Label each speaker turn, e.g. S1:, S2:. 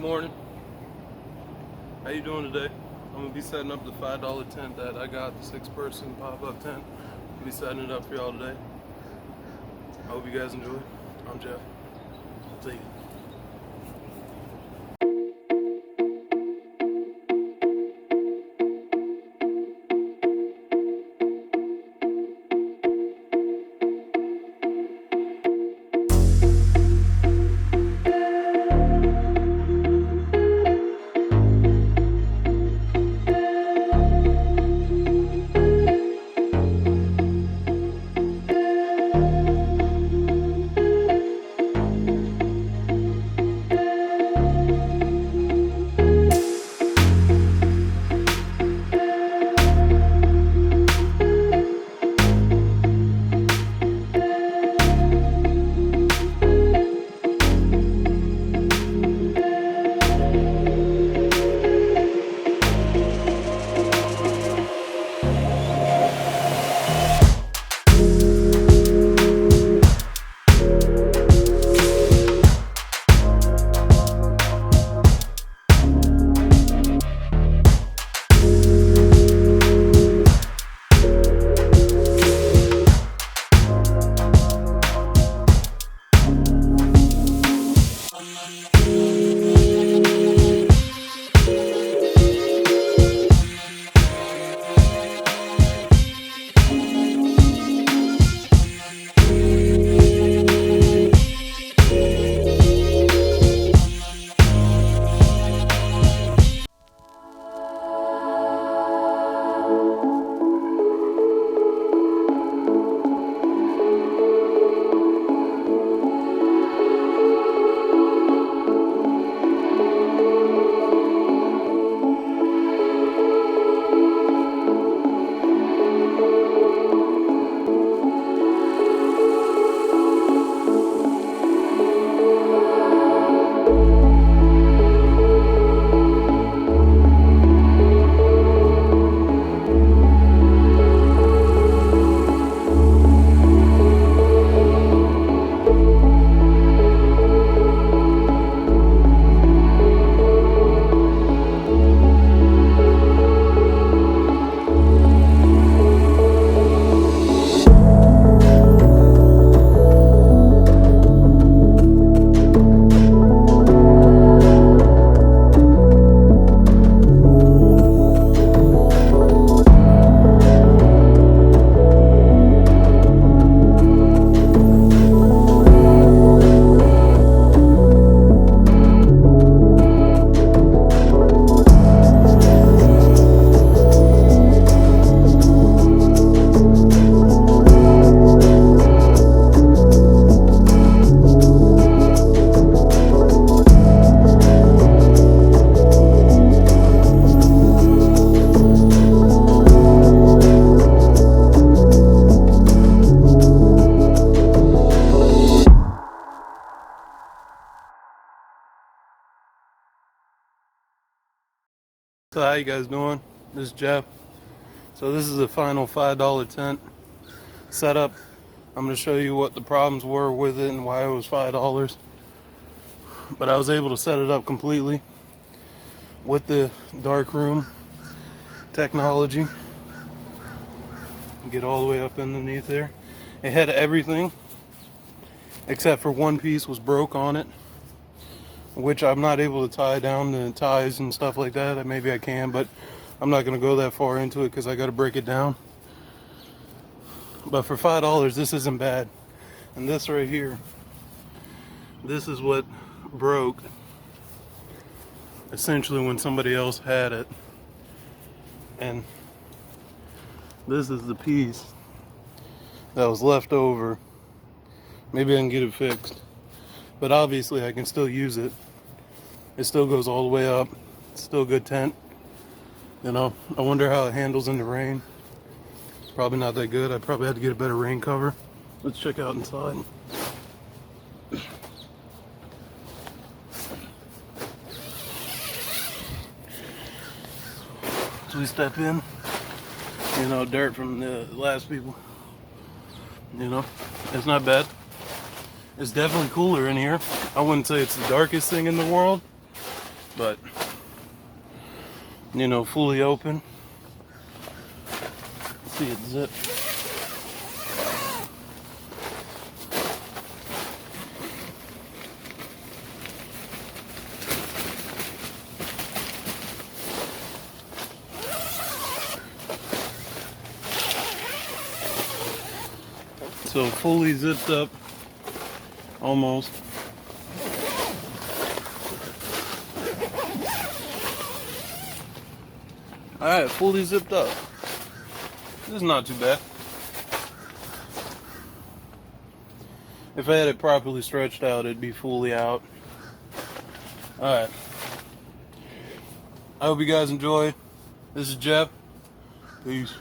S1: Good morning. How you doing today? I'm gonna be setting up the $5 tent that I got, the 6-person pop-up tent. I'll be setting it up for y'all today. I hope you guys enjoy. I'm Jeff. See you. So how you guys doing? This is Jeff. So this is the final $5 tent setup. I'm going to show you what the problems were with it and why it was $5. But I was able to set it up completely with the dark room technology. Get all the way up underneath there. It had everything except for one piece was broke on it, which I'm not able to tie down the ties and stuff like that. Maybe I can, but I'm not going to go that far into it because I got to break it down. But for $5, this isn't bad. And this right here, this is what broke essentially when somebody else had it. And this is the piece that was left over. Maybe I can get it fixed. But obviously I can still use it. It still goes all the way up. It's still a good tent. You know, I wonder how it handles in the rain. Probably not that good. I probably had to get a better rain cover. Let's check out inside. So we step in, you know, dirt from the last people. You know, it's not bad. It's definitely cooler in here. I wouldn't say it's the darkest thing in the world, but you know, fully open. Let's see it zip. So fully zipped up, almost. Alright, fully zipped up. This is not too bad. If I had it properly stretched out, it'd be fully out. Alright. I hope you guys enjoy. This is Jeff. Peace.